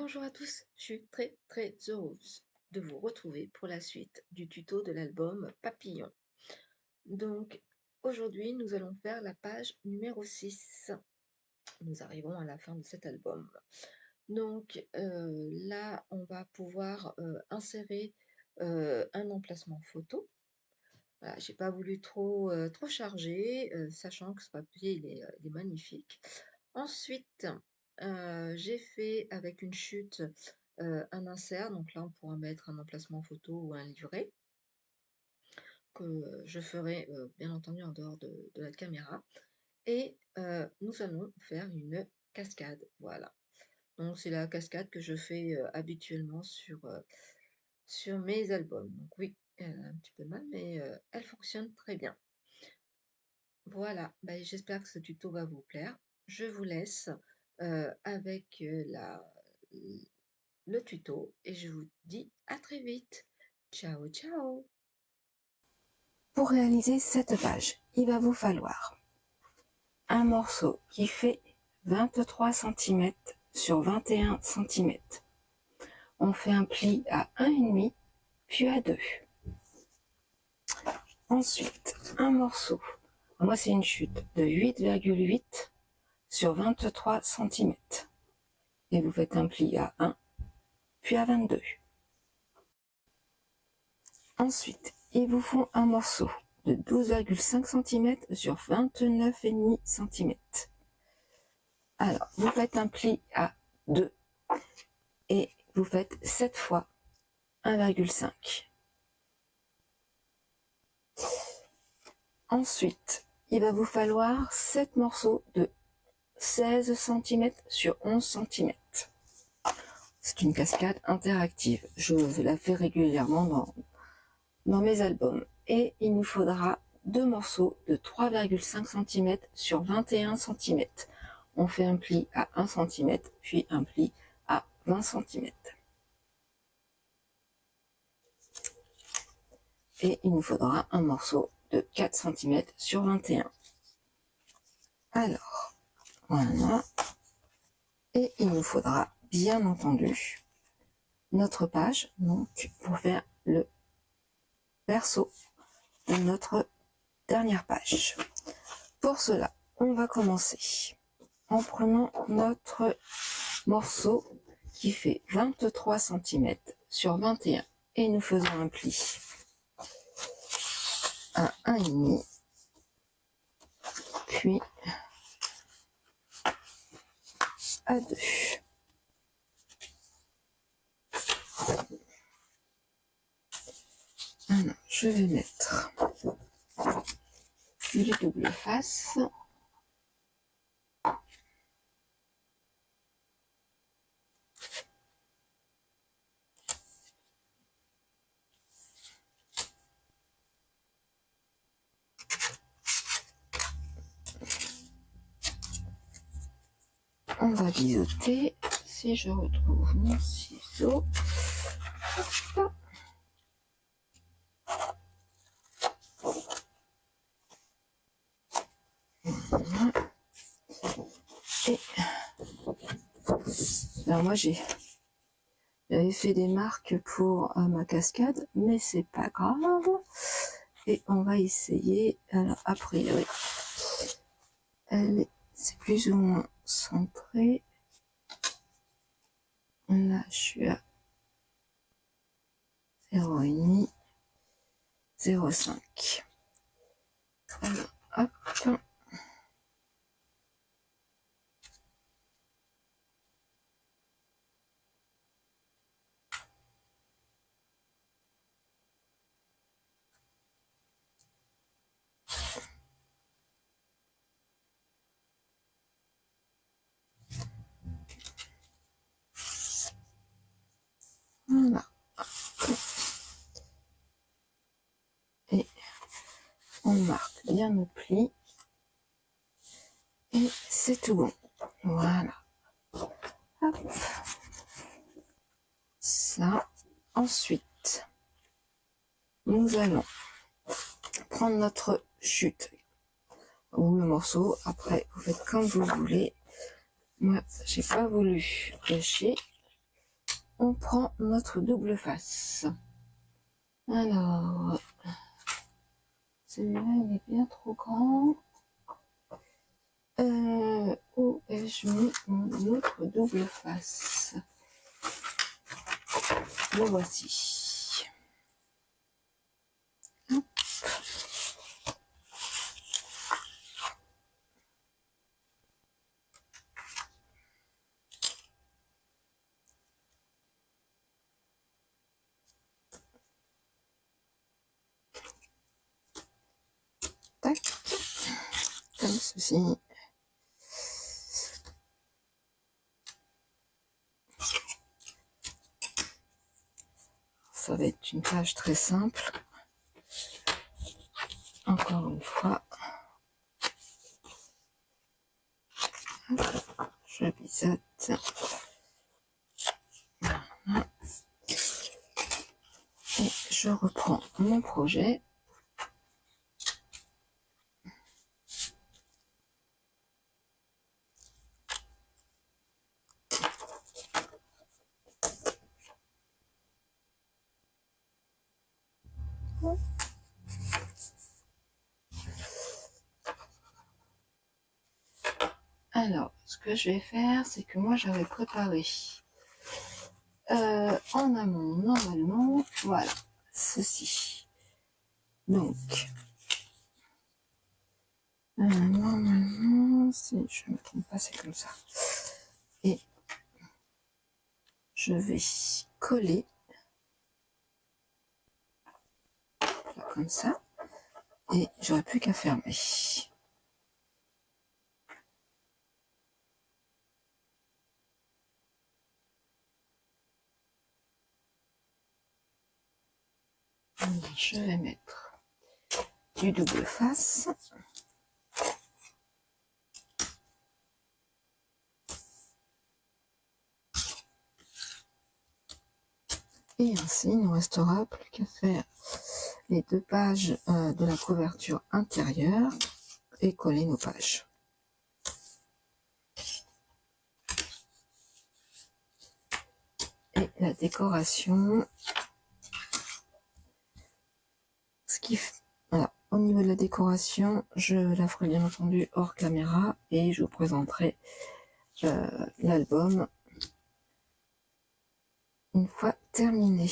Bonjour à tous, je suis très heureuse de vous retrouver pour la suite du tuto de l'album Papillon. Donc aujourd'hui, nous allons faire la page numéro 6. Nous arrivons à la fin de cet album. Donc là, on va pouvoir insérer un emplacement photo. Voilà, j'ai pas voulu trop charger, sachant que ce papier il est magnifique. Ensuite, j'ai fait avec une chute, un insert, donc là on pourra mettre un emplacement photo ou un livret que, je ferai, bien entendu en dehors de la caméra et nous allons faire une cascade, voilà. Donc c'est la cascade que je fais, habituellement sur mes albums. Donc oui, elle a un petit peu de mal mais elle fonctionne très bien. Voilà, bah, j'espère que ce tuto va vous plaire. Je vous laisse, avec, le tuto et je vous dis à très vite. Ciao, ciao! Pour réaliser cette page, il va vous falloir un morceau qui fait 23 cm sur 21 cm. On fait un pli à 1,5 puis à 2. Ensuite, un morceau, moi c'est une chute de 8,8 sur 23 cm. Et vous faites un pli à 1 puis à 22. Ensuite, il vous faut un morceau de 12,5 cm sur 29,5 cm. Alors, vous faites un pli à 2 et vous faites 7 fois 1,5. Ensuite, il va vous falloir 7 morceaux de 16 cm sur 11 cm. C'est une cascade interactive. Je la fais régulièrement dans mes albums. Et il nous faudra 2 morceaux de 3,5 cm sur 21 cm. On fait un pli à 1 cm, puis un pli à 20 cm. Et il nous faudra un morceau de 4 cm sur 21. Alors, voilà. Et il nous faudra, bien entendu, notre page, donc, pour faire le verso de notre dernière page. Pour cela, on va commencer en prenant notre morceau qui fait 23 cm sur 21 et nous faisons un pli à 1,5 puis à 2. Alors, je vais mettre du double face. On va biseauter. Si je retrouve mon ciseau. Hop. Voilà. Et alors moi j'avais fait des marques pour ma cascade, mais c'est pas grave. Et on va essayer. Alors a priori, c'est plus ou moins centré. Là, je suis à 0,5, 0,5. Alors, hop. Voilà. Et on marque bien nos plis. Et c'est tout bon. Voilà. Hop. Ça. Ensuite, nous allons prendre notre chute ou le morceau. Après, vous faites comme vous voulez. Moi, j'ai pas voulu lâcher. on prend notre double face. Alors, celui-là, il est bien trop grand. Où ai-je mis mon autre double face? Le voici. Hop. Tac, comme ceci. Ça va être une page très simple. Encore une fois, je biseute. Voilà. Et je reprends mon projet. Alors, ce que je vais faire, c'est que moi j'avais préparé en amont, normalement, voilà, ceci. Donc, normalement, si je ne me trompe pas, c'est comme ça. Et je vais coller, là, comme ça, et j'aurai plus qu'à fermer. Je vais mettre du double face. Et ainsi, il ne nous restera plus qu'à faire les deux pages de la couverture intérieure et coller nos pages. Et la décoration, voilà, au niveau de la décoration, je la ferai bien entendu hors caméra et je vous présenterai l'album une fois terminé.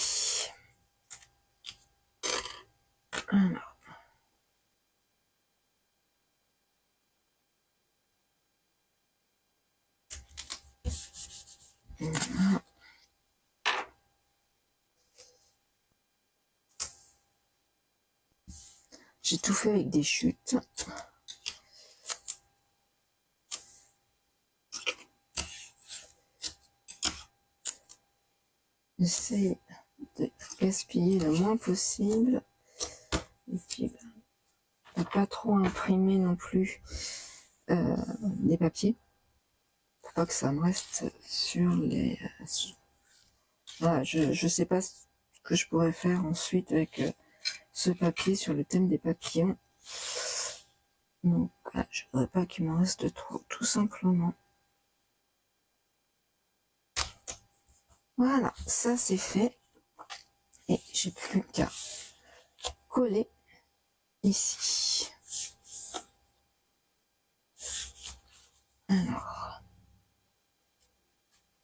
Alors. Voilà. J'ai tout fait avec des chutes. J'essaie de gaspiller le moins possible. Et puis, de pas trop imprimer non plus des papiers. Faut pas que ça me reste sur les... Voilà, je sais pas ce que je pourrais faire ensuite avec ce papier sur le thème des papillons. Donc, voilà, je voudrais pas qu'il m'en reste trop, tout simplement. Voilà, ça c'est fait. Et j'ai plus qu'à coller ici. Alors,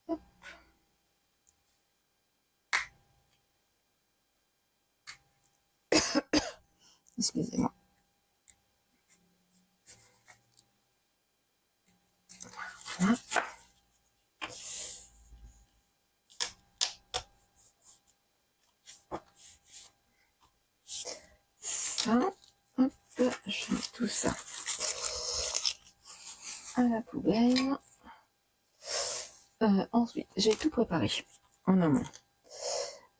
hop. Excusez-moi. Voilà. Ça, hop, je mets tout ça à la poubelle. Ensuite, j'ai tout préparé en amont.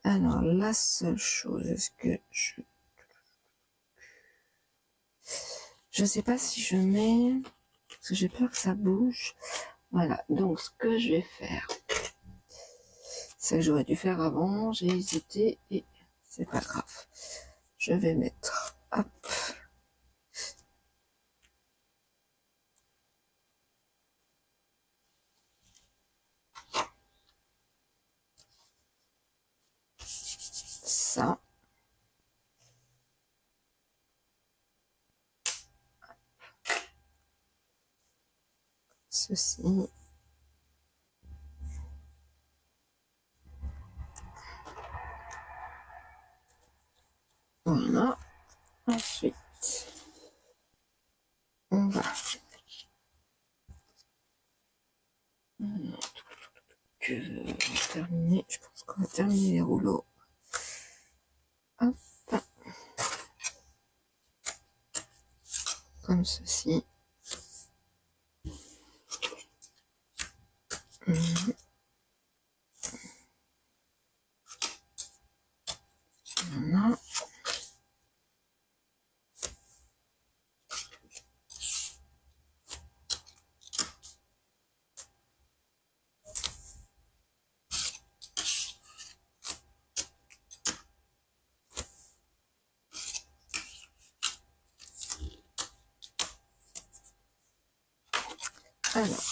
Alors, la seule chose, est-ce que je sais pas si je mets, parce que j'ai peur que ça bouge. Voilà, donc ce que je vais faire, c'est que j'aurais dû faire avant, j'ai hésité et c'est pas grave. Je vais mettre, hop, ça. Ceci. Voilà. Ensuite, on va terminer. Je pense qu'on va terminer les rouleaux. Hop. Comme ceci. Voilà. Alors,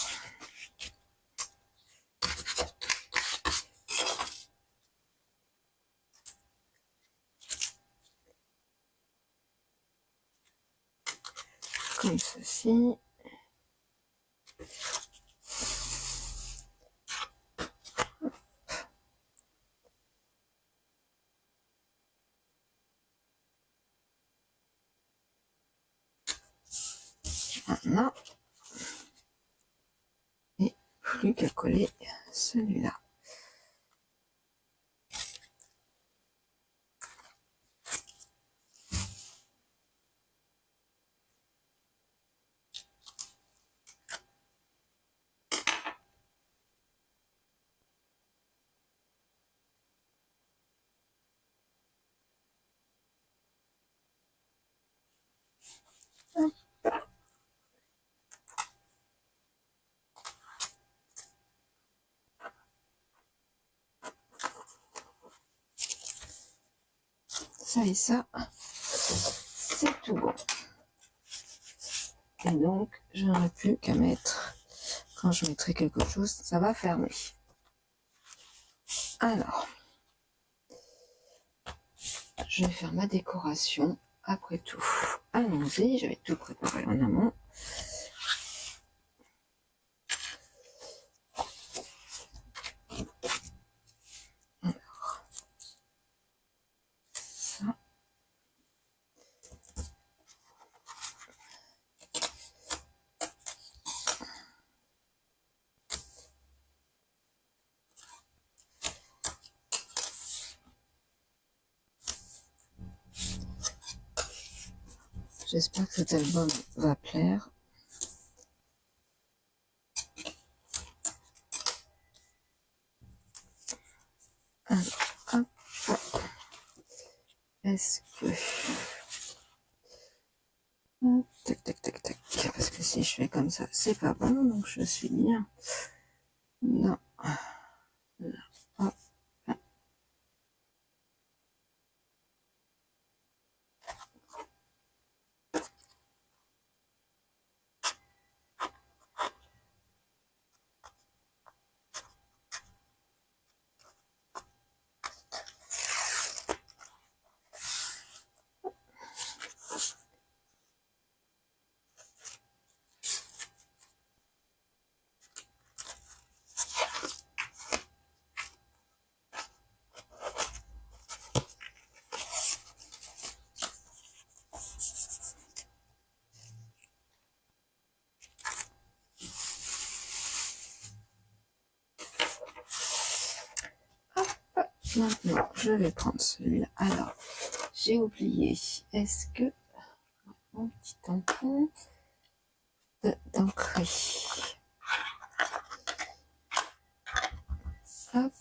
comme ceci. Voilà. Et plus qu'à coller celui-là. Ça et ça, c'est tout bon. Et donc, je n'aurai plus qu'à mettre, quand je mettrai quelque chose, ça va fermer. Alors, je vais faire ma décoration. Après tout, allons-y, j'avais tout préparé en amont. Alors, ça. J'espère que cet album va plaire. Alors, hop. Est-ce que... Hop, tac, tac, tac, tac. Parce que si je fais comme ça, c'est pas bon. Donc, je suis bien. Non. Là. Hop. Maintenant, je vais prendre celui-là. Alors, j'ai oublié. Est-ce que mon petit tampon d'encre. Hop.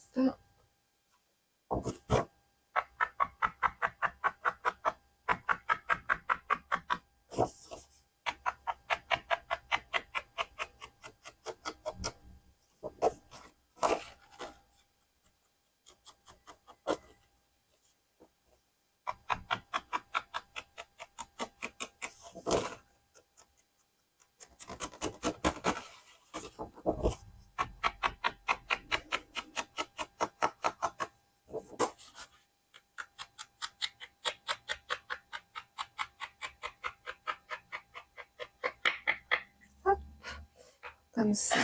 comme ça.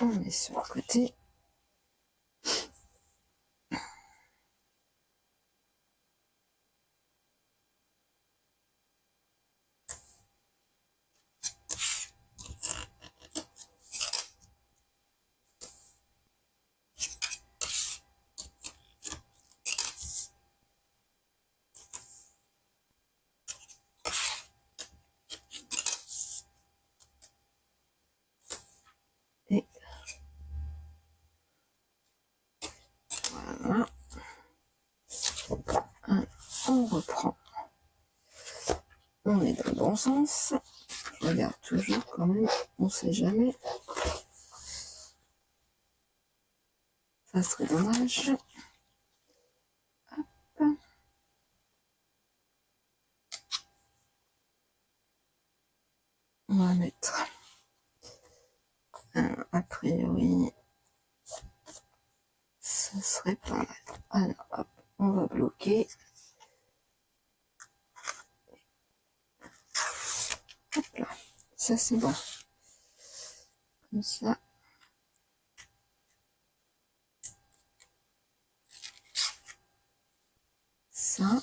On met sur le côté. Et voilà. On reprend. On est dans le bon sens. Je regarde toujours quand même. On ne sait jamais. Ça serait dommage. Hop. On va mettre a priori ça serait pas mal. Alors hop, on va bloquer. Hop là, ça c'est bon. Comme ça. Ça.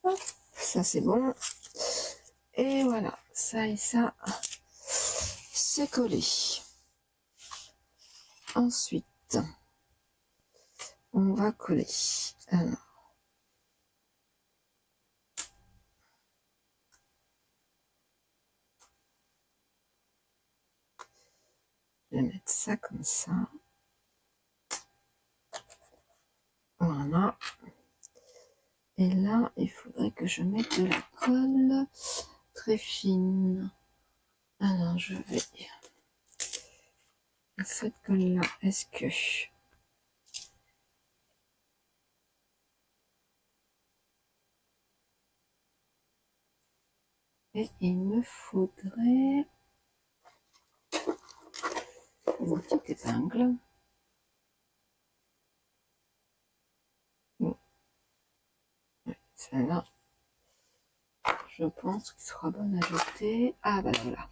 Hop, ça c'est bon. Et voilà, ça et ça, c'est collé. Ensuite, on va coller. Alors, je vais mettre ça comme ça. Voilà. Et là, il faudrait que je mette de la colle très fine. Alors, je vais... Cette colle-là, est-ce que... Et il me faudrait une petite épingle. Celle-là, je pense qu'il sera bon à jeter. Ah bah voilà,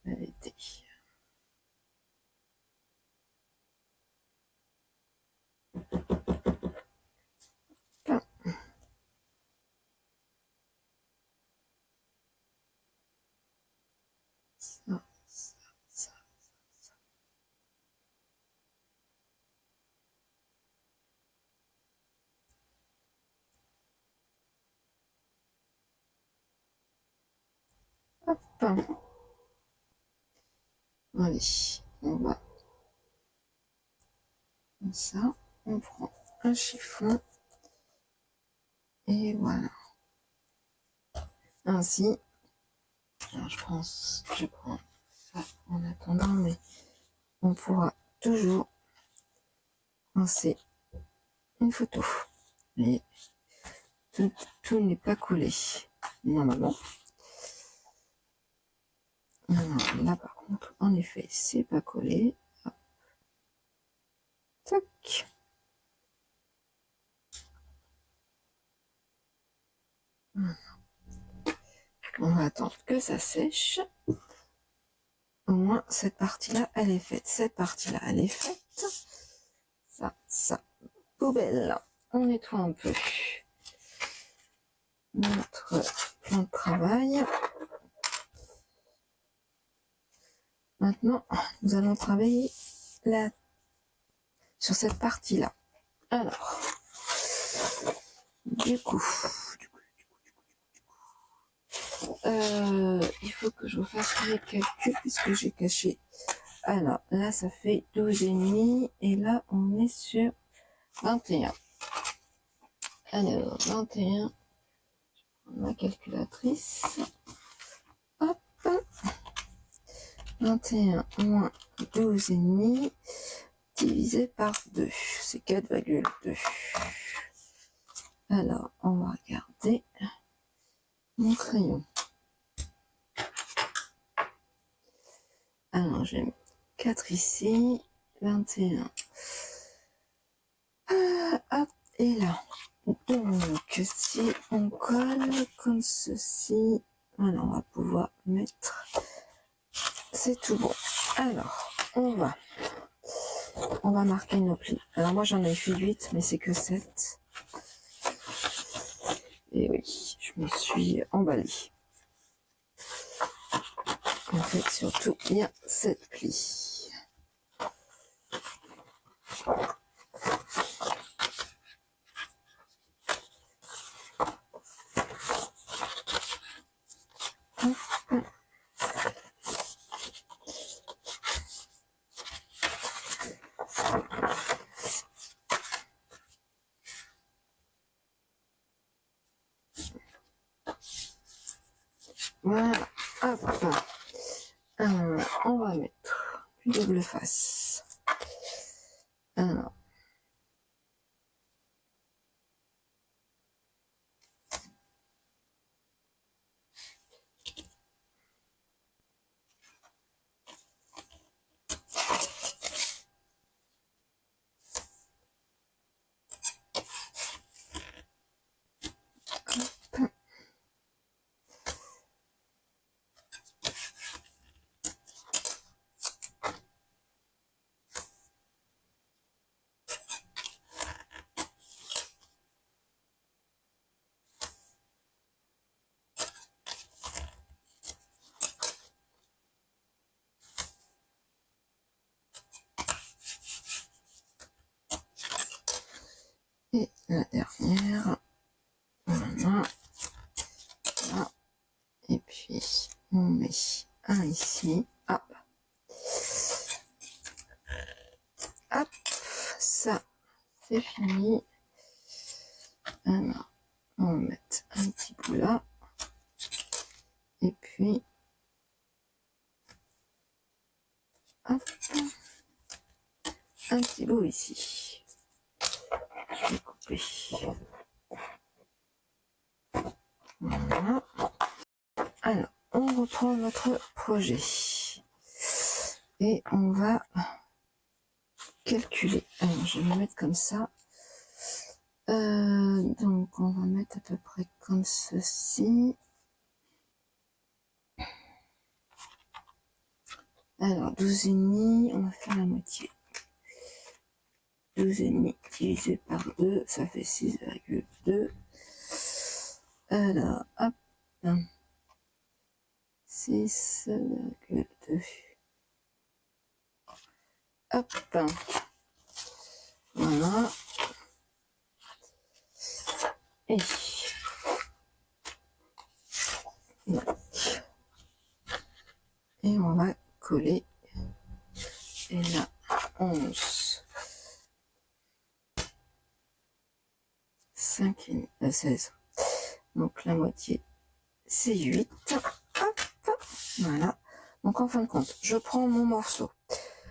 elle était. Ça, ça, ça. Hop. Allez, on va comme ça. On prend un chiffon et voilà. Ainsi, alors je pense que je prends ça en attendant, mais on pourra toujours lancer une photo. Mais tout n'est pas collé normalement. Alors, là par contre, en effet, c'est pas collé. Hop. Tac. On va attendre que ça sèche. Au moins, cette partie-là, elle est faite. Cette partie-là, elle est faite. Ça. Poubelle. On nettoie un peu notre plan de travail. Maintenant, nous allons travailler là, sur cette partie-là. Alors, du coup, il faut que je vous fasse les calculs puisque j'ai caché. Alors, là, ça fait 12,5 et là, on est sur 21. Alors, 21, ma calculatrice. Hop. 21 moins 12,5 divisé par 2, c'est 4,2. Alors, on va regarder mon crayon. Alors, j'ai mis 4 ici, 21. Hop, et là. Donc, si on colle comme ceci, voilà, on va pouvoir mettre, c'est tout bon. Alors, on va marquer nos plis. Alors moi j'en ai fait 8, mais c'est que 7. Et oui, je me suis emballée. En fait, surtout, il y a 7 plis. Voilà, hop. On va mettre du double face. Alors, et la dernière. Voilà. Là. Et puis, on met un ici. Hop. Hop. Ça, c'est fini. Alors, on va mettre un petit bout là. Et puis, hop. Un petit bout ici. Je vais couper. Voilà. Alors, on reprend notre projet. Et on va calculer. Alors, je vais le mettre comme ça. Donc, on va mettre à peu près comme ceci. Alors, 12,5, on va faire la moitié. 12,5 divisé par 2, ça fait 6,2. Alors, hop. 6,2. Hop. Voilà. Et on va coller. Et là, 11. 5 et 16. Donc la moitié, c'est 8. Hop. Voilà. Donc en fin de compte, je prends mon morceau.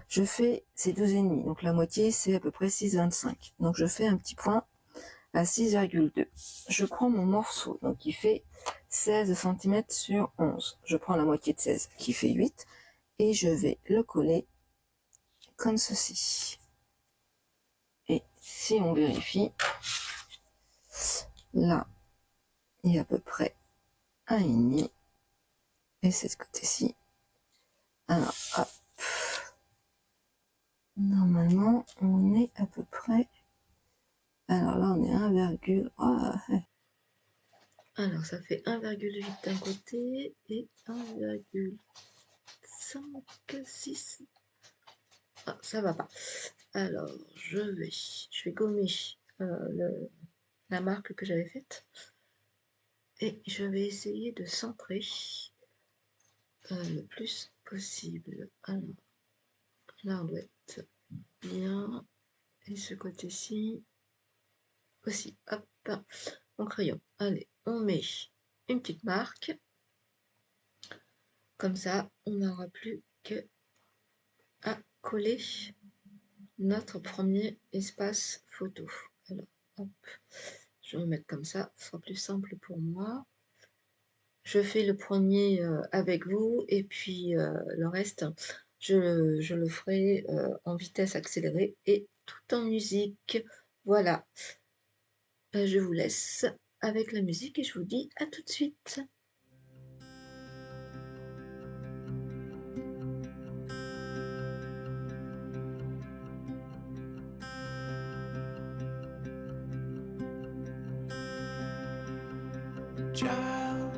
Je fais, c'est 12,5. Donc la moitié, c'est à peu près 6,25. Donc je fais un petit point à 6,2. Je prends mon morceau, donc qui fait 16 cm sur 11. Je prends la moitié de 16, qui fait 8. Et je vais le coller comme ceci. Et si on vérifie, là, il y a à peu près 1,5. Et c'est ce côté-ci. Alors, hop. Normalement, on est à peu près... Alors là, on est 1, Alors, ça fait 1,8 d'un côté et 1,56. Ah, ça va pas. Alors, je vais gommer la marque que j'avais faite. Et je vais essayer de centrer le plus possible. Alors, là, on doit être bien. Et ce côté-ci aussi. Hop, mon crayon. Allez, on met une petite marque. Comme ça, on n'aura plus que à coller notre premier espace photo. Alors, hop, je vais me mettre comme ça, ce sera plus simple pour moi. Je fais le premier avec vous et puis le reste, Je le ferai, en vitesse accélérée et tout en musique. Voilà. Je vous laisse avec la musique et je vous dis à tout de suite. Child,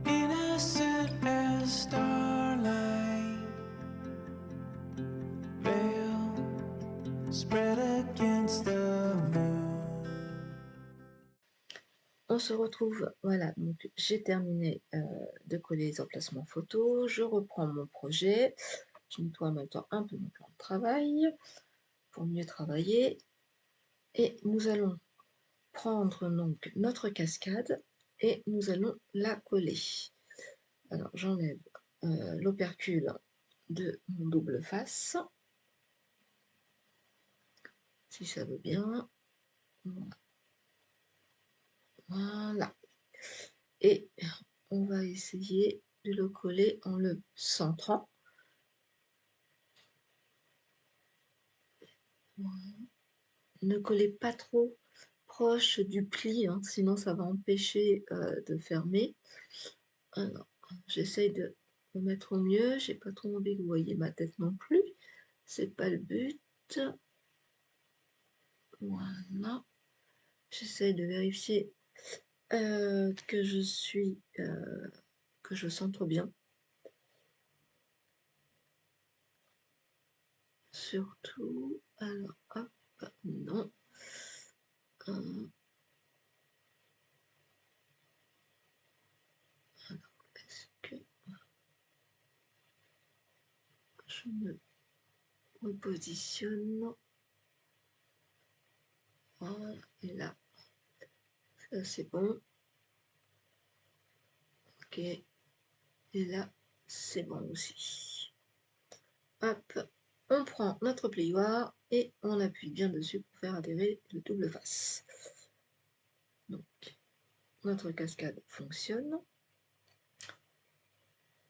innocent as starlight, veil spread against the moon. On se retrouve, voilà, donc j'ai terminé de coller les emplacements photos, je reprends mon projet, je nettoie en même temps un peu mon plan de travail pour mieux travailler et nous allons prendre donc notre cascade et nous allons la coller. Alors j'enlève l'opercule de mon double face, si ça veut bien, voilà, et on va essayer de le coller en le centrant. Ne collez pas trop proche du pli, hein, sinon ça va empêcher de fermer. Alors, j'essaye de me mettre au mieux. J'ai pas trop envie que vous voyez ma tête non plus. C'est pas le but. Voilà. J'essaye de vérifier que je suis, que je centre bien. Surtout, alors hop, non. Alors, est-ce que je me repositionne? Voilà, et là, ça c'est bon. Ok, et là, c'est bon aussi. Hop, on prend notre plioir et on appuie bien dessus pour faire adhérer le double face. Donc, notre cascade fonctionne.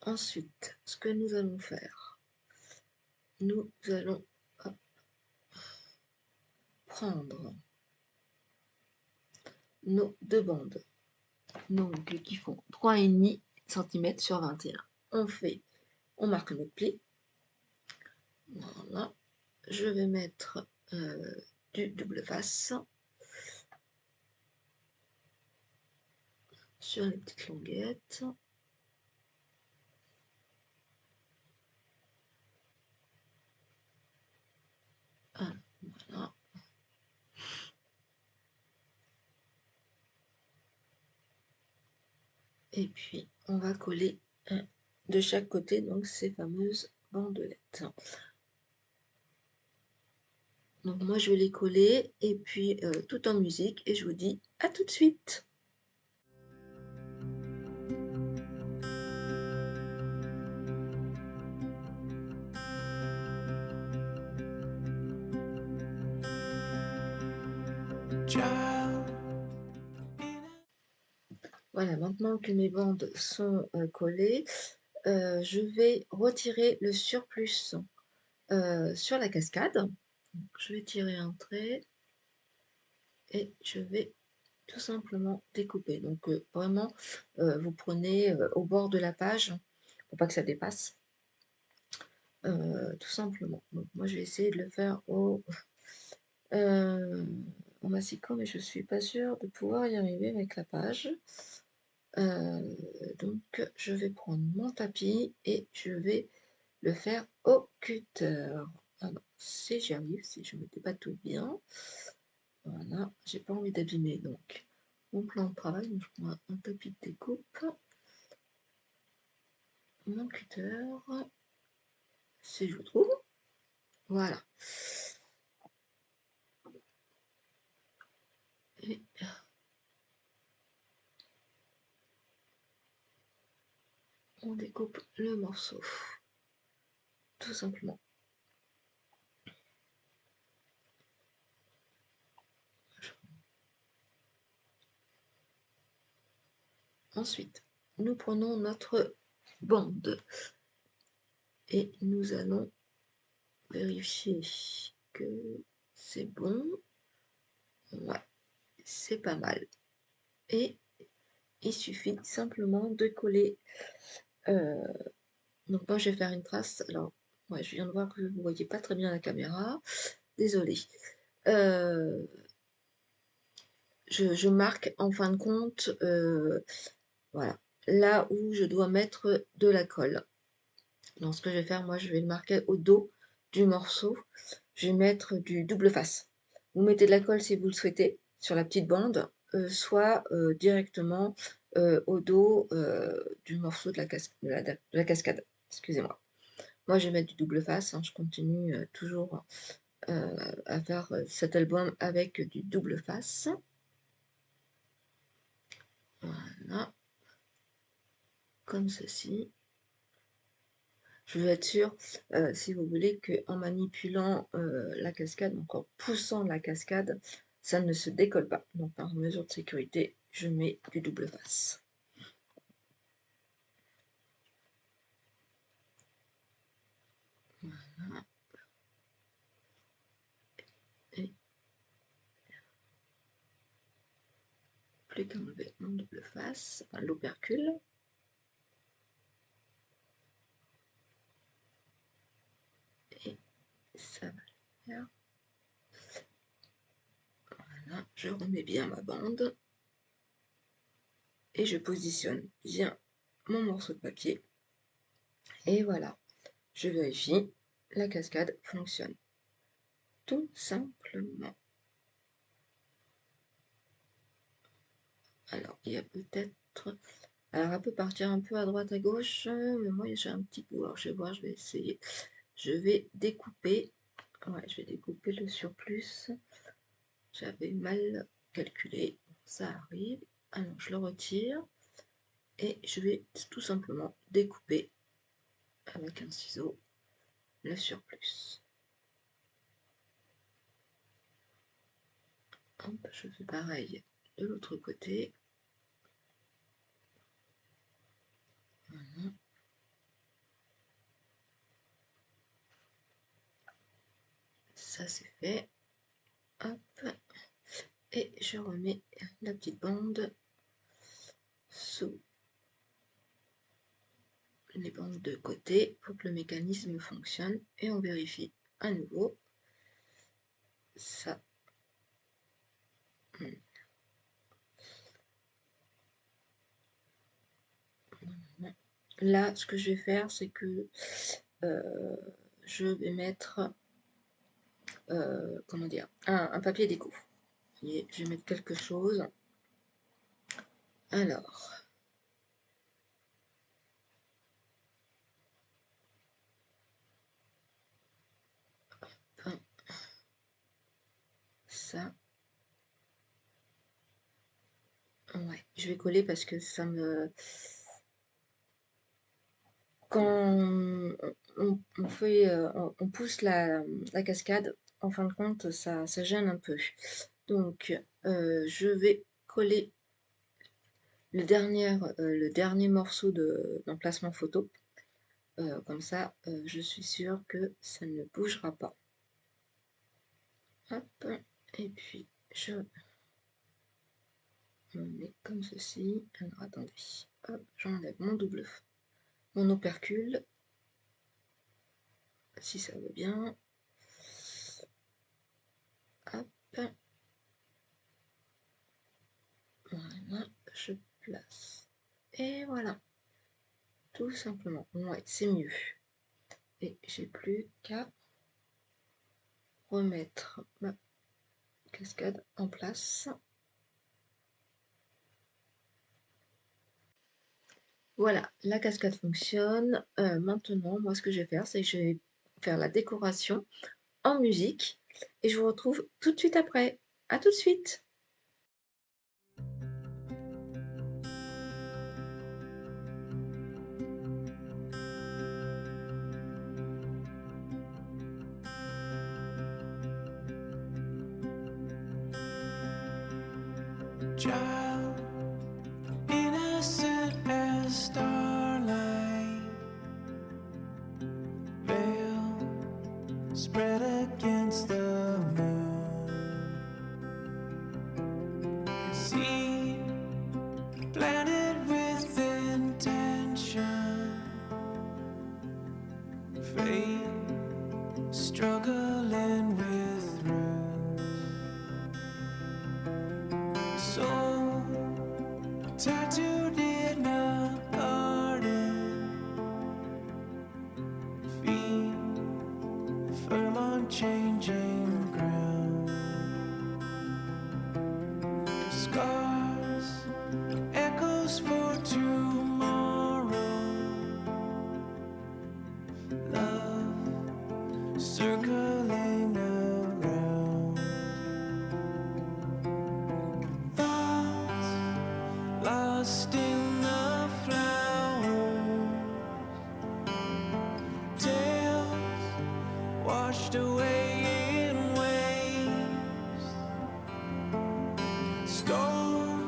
Ensuite, ce que nous allons faire, nous allons prendre nos deux bandes, donc qui font 3,5 cm sur 21. On marque notre pli. Voilà. Je vais mettre du double face sur les petites languettes. Voilà. Et puis, on va coller de chaque côté donc ces fameuses bandelettes. Donc moi, je vais les coller et puis tout en musique et je vous dis à tout de suite. Child, Voilà, maintenant que mes bandes sont collées, je vais retirer le surplus sur la cascade. Donc, je vais tirer un trait et je vais tout simplement découper. Donc vraiment, vous prenez au bord de la page pour pas que ça dépasse, tout simplement. Donc moi, je vais essayer de le faire en massicant, mais je suis pas sûre de pouvoir y arriver avec la page. Donc je vais prendre mon tapis et je vais le faire au cutter. Alors, si j'y arrive, si je me débatte tout bien, voilà, j'ai pas envie d'abîmer donc mon plan de travail, donc je prends un tapis de découpe, mon cutter, si je le trouve, voilà. Et on découpe le morceau, tout simplement. Ensuite, nous prenons notre bande et nous allons vérifier que c'est bon. Ouais, c'est pas mal. Et il suffit simplement de coller. Donc moi, je vais faire une trace. Alors, ouais, je viens de voir que vous voyez pas très bien la caméra. Désolée. Je marque en fin de compte, voilà, là où je dois mettre de la colle. Donc ce que je vais faire, moi, je vais le marquer au dos du morceau. Je vais mettre du double face. Vous mettez de la colle si vous le souhaitez sur la petite bande, soit directement au dos du morceau de la cascade. Excusez-moi. Moi, je vais mettre du double face. Hein, je continue toujours à faire cet album avec du double face. Voilà, comme ceci. Je veux être sûre, si vous voulez, qu'en manipulant la cascade, donc en poussant la cascade, ça ne se décolle pas. Donc par mesure de sécurité, je mets du double face. Voilà. Et plus qu'à enlever mon double face, enfin, l'opercule. Et ça va le faire. Voilà, je remets bien ma bande. Et je positionne bien mon morceau de papier. Et voilà, je vérifie, la cascade fonctionne. Tout simplement. Alors, il y a peut-être... Alors, elle peut partir un peu à droite, à gauche, mais moi, j'ai un petit bout. Alors, je vais voir, je vais essayer. Je vais découper. Ouais, je vais découper le surplus. J'avais mal calculé. Ça arrive. Alors, je le retire. Et je vais tout simplement découper avec un ciseau le surplus. Hop, je fais pareil de l'autre côté. Voilà. Ça, c'est fait. Hop. Et je remets la petite bande sous les bandes de côté pour que le mécanisme fonctionne et on vérifie à nouveau ça. Là, ce que je vais faire, c'est que je vais mettre comment dire, un papier déco. Et je vais mettre quelque chose. Alors, ça, ouais, je vais coller parce que ça me... Quand on fait, on pousse la cascade, en fin de compte, ça gêne un peu. Donc, je vais coller le dernier morceau d'emplacement photo. Comme ça, je suis sûre que ça ne bougera pas. Hop, et puis je me mets comme ceci. Alors attendez, hop, j'enlève mon opercule, si ça va bien. Hop, voilà, je place. Et voilà, tout simplement. Ouais, c'est mieux. Et j'ai plus qu'à remettre ma cascade en place. Voilà, la cascade fonctionne. Maintenant, moi, ce que je vais faire, c'est que je vais faire la décoration en musique et je vous retrouve tout de suite après. À tout de suite! Child, innocent as starlight, planted with intention. Fate struggling with roots. So tattooed in a garden, feet firm on changing ground. Scars, echoes for tomorrow. Love circling around. Thoughts lost in the flowers. Tales washed away in waves. Storm,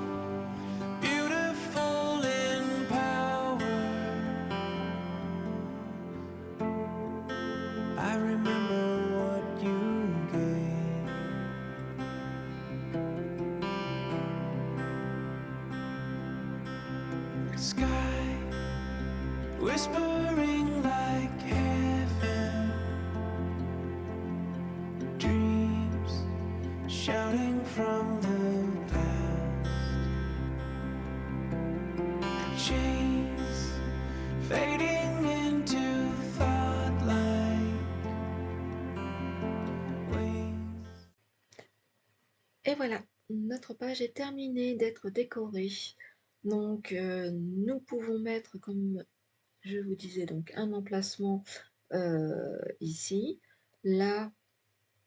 beautiful in power. I remember what you gave. Sky whispering like heaven. Dreams shouting from the past. Chains fading into thought like wings. Et voilà, notre page est terminée d'être décorée. Donc, nous pouvons mettre, comme je vous disais, donc un emplacement ici. Là,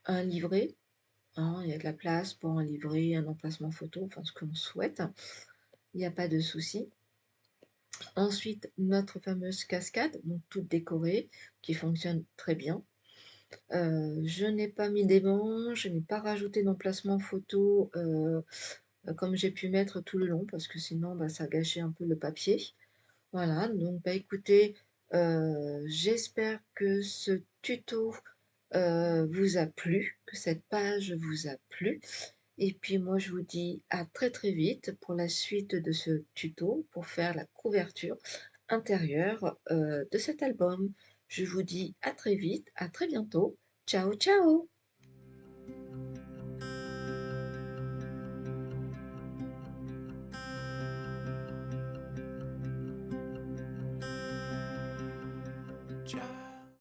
un livret. Hein, il y a de la place pour un livret, un emplacement photo, enfin ce qu'on souhaite. Il n'y a pas de souci. Ensuite, notre fameuse cascade, donc toute décorée, qui fonctionne très bien. Je n'ai pas mis d'aimant, je n'ai pas rajouté d'emplacement photo comme j'ai pu mettre tout le long, parce que sinon ça gâchait un peu le papier. Voilà, donc écoutez, j'espère que ce tuto vous a plu, que cette page vous a plu. Et puis moi je vous dis à très très vite pour la suite de ce tuto, pour faire la couverture intérieure de cet album. Je vous dis à très vite, à très bientôt. Ciao ciao!